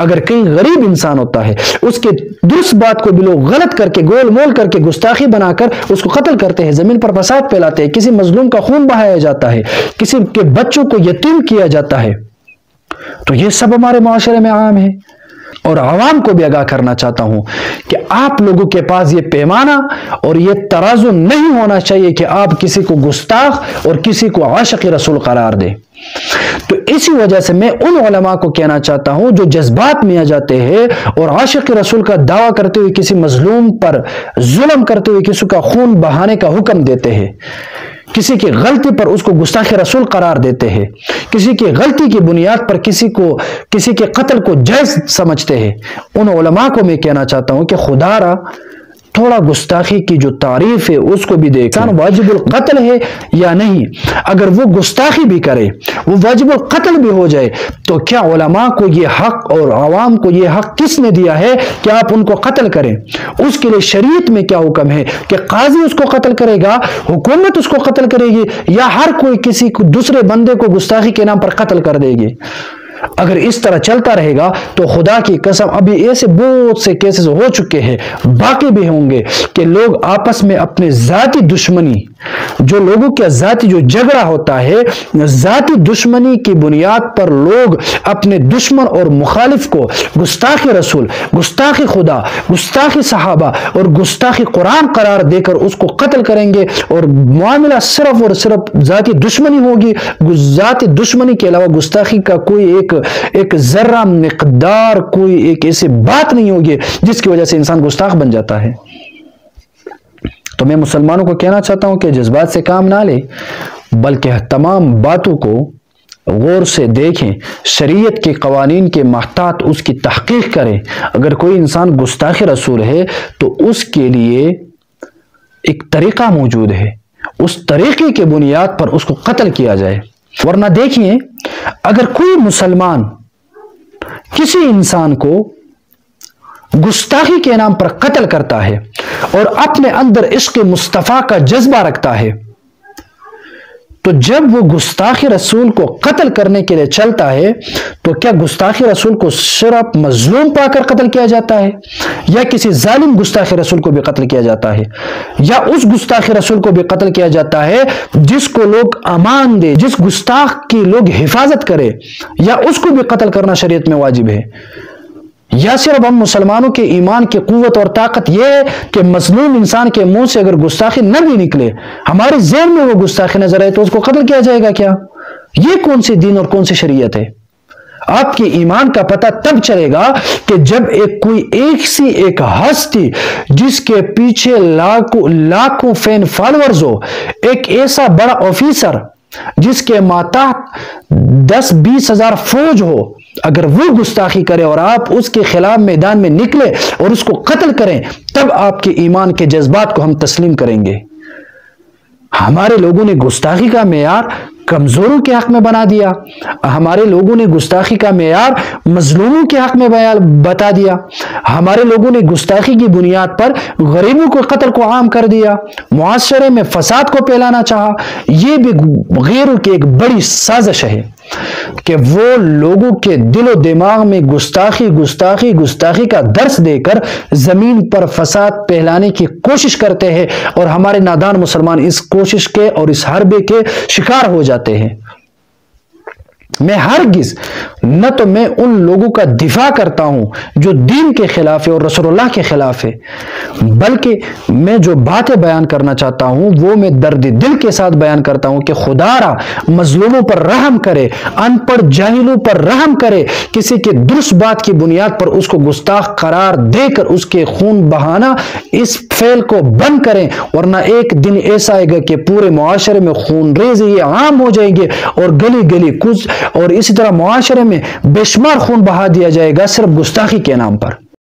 اگر کہیں غریب انسان ہوتا ہے، اس کے درست بات کو بھی لوگ غلط کر کے، گول مول کر کے، گستاخی بنا کر اس کو قتل کرتے ہیں، زمین پر فساد پھیلاتے ہیں، کسی مظلوم کا خون بہایا جاتا ہے، کسی کے بچوں کو یتیم کیا جاتا ہے، تو یہ سب ہمارے معاشرے میں عام ہے۔ اور عوام کو بھی آگاہ کرنا چاہتا ہوں کہ آپ لوگوں کے پاس یہ پیمانہ اور یہ ترازو نہیں ہونا چاہیے کہ آپ کسی کو گستاخ اور کسی کو عاشق رسول قرار دیں۔ تو اسی وجہ سے میں ان علماء کو کہنا چاہتا ہوں جو جذبات میں آ جاتے ہیں اور عاشق رسول کا دعویٰ کرتے ہوئے کسی مظلوم پر ظلم کرتے ہوئے کسی کا خون بہانے کا حکم دیتے ہیں، کسی کی غلطی پر اس کو گستاخ رسول قرار دیتے ہیں، کسی کی غلطی کی بنیاد پر کسی کے قتل کو جائز سمجھتے ہیں، ان علماء کو میں کہنا چاہتا ہوں کہ خدا را تھوڑا گستاخی کی جو تعریف ہے اس کو بھی دیکھیں، واجب القتل ہے یا نہیں۔ اگر وہ گستاخی بھی کرے، وہ واجب القتل بھی ہو جائے، تو کیا علماء کو یہ حق اور عوام کو یہ حق کس نے دیا ہے کہ آپ ان کو قتل کریں؟ اس کے لیے شریعت میں کیا حکم ہے کہ قاضی اس کو قتل کرے گا، حکومت اس کو قتل کرے گی، یا ہر کوئی کسی دوسرے بندے کو گستاخی کے نام پر قتل کر دے گی؟ اگر اس طرح چلتا رہے گا تو خدا کی قسم ابھی ایسے بہت سے کیسز ہو چکے ہیں، باقی بھی ہوں گے، کہ لوگ آپس میں اپنے ذاتی دشمنی، جو لوگوں کے ذاتی جو جھگڑا ہوتا ہے، ذاتی دشمنی کی بنیاد پر لوگ اپنے دشمن اور مخالف کو گستاخ رسول، گستاخ خدا، گستاخ صحابہ اور گستاخ قرآن قرار دے کر اس کو قتل کریں گے، اور معاملہ صرف اور صرف ذاتی دشمنی ہوگی۔ ذاتی دشمنی کے علاوہ گستاخی کا کوئی ایک ذرہ مقدار، کوئی ایک ایسی بات نہیں ہوگی جس کی وجہ سے انسان گستاخ بن جاتا ہے۔ تو میں مسلمانوں کو کہنا چاہتا ہوں کہ جذبات سے کام نہ لے، بلکہ تمام باتوں کو غور سے دیکھیں، شریعت کے قوانین کے محتاط اس کی تحقیق کریں۔ اگر کوئی انسان گستاخ رسول ہے تو اس کے لیے ایک طریقہ موجود ہے، اس طریقے کی بنیاد پر اس کو قتل کیا جائے۔ ورنہ دیکھیے، اگر کوئی مسلمان کسی انسان کو گستاخی کے نام پر قتل کرتا ہے اور اپنے اندر عشق مصطفیٰ کا جذبہ رکھتا ہے، تو جب وہ گستاخ رسول کو قتل کرنے کے لیے چلتا ہے تو کیا گستاخ رسول کو صرف مظلوم پا کر قتل کیا جاتا ہے، یا کسی ظالم گستاخ رسول کو بھی قتل کیا جاتا ہے، یا اس گستاخ رسول کو بھی قتل کیا جاتا ہے جس کو لوگ امان دے، جس گستاخ کی لوگ حفاظت کرے، یا اس کو بھی قتل کرنا شریعت میں واجب ہے؟ یا صرف ہم مسلمانوں کے ایمان کی قوت اور طاقت یہ ہے کہ مظلوم انسان کے منہ سے اگر گستاخی نہ بھی نکلے، ہمارے ذہن میں وہ گستاخی نظر آئے تو اس کو قتل کیا جائے گا؟ کیا یہ کون سی دین اور کون سی شریعت ہے؟ آپ کے ایمان کا پتہ تب چلے گا کہ جب ایک ہستی جس کے پیچھے لاکھوں فین فالورز ہو، ایک ایسا بڑا آفیسر جس کے ماتحت 10-20 ہزار فوج ہو، اگر وہ گستاخی کرے اور آپ اس کے خلاف میدان میں نکلے اور اس کو قتل کریں، تب آپ کے ایمان کے جذبات کو ہم تسلیم کریں گے۔ ہمارے لوگوں نے گستاخی کا معیار کمزوروں کے حق میں بنا دیا، ہمارے لوگوں نے گستاخی کا معیار مظلوموں کے حق میں بتا دیا، ہمارے لوگوں نے گستاخی کی بنیاد پر غریبوں کو قتل کو عام کر دیا، معاشرے میں فساد کو پھیلانا چاہا۔ یہ بھی غیروں کی ایک بڑی سازش ہے کہ وہ لوگوں کے دل و دماغ میں گستاخی کا درس دے کر زمین پر فساد پھیلانے کی کوشش کرتے ہیں، اور ہمارے نادان مسلمان اس کوشش کے اور اس حربے کے شکار ہو جاتے ہیں۔ میں ہرگز نہ تو میں ان لوگوں کا دفاع کرتا ہوں جو دین کے خلاف ہے اور رسول اللہ کے خلاف ہے، بلکہ میں جو باتیں بیان کرنا چاہتا ہوں وہ میں درد دل کے ساتھ بیان کرتا ہوں کہ خدا را مظلوموں پر رحم کرے، ان پڑھ جاہلوں پر رحم کرے، کسی کے درست بات کی بنیاد پر اس کو گستاخ قرار دے کر اس کے خون بہانا، اس فعل کو بند کریں، ورنہ ایک دن ایسا آئے گا کہ پورے معاشرے میں خون ریزی عام ہو جائیں گے، اور گلی گلی کچھ اور اسی طرح معاشرے میں بے شمار خون بہا دیا جائے گا صرف گستاخی کے نام پر۔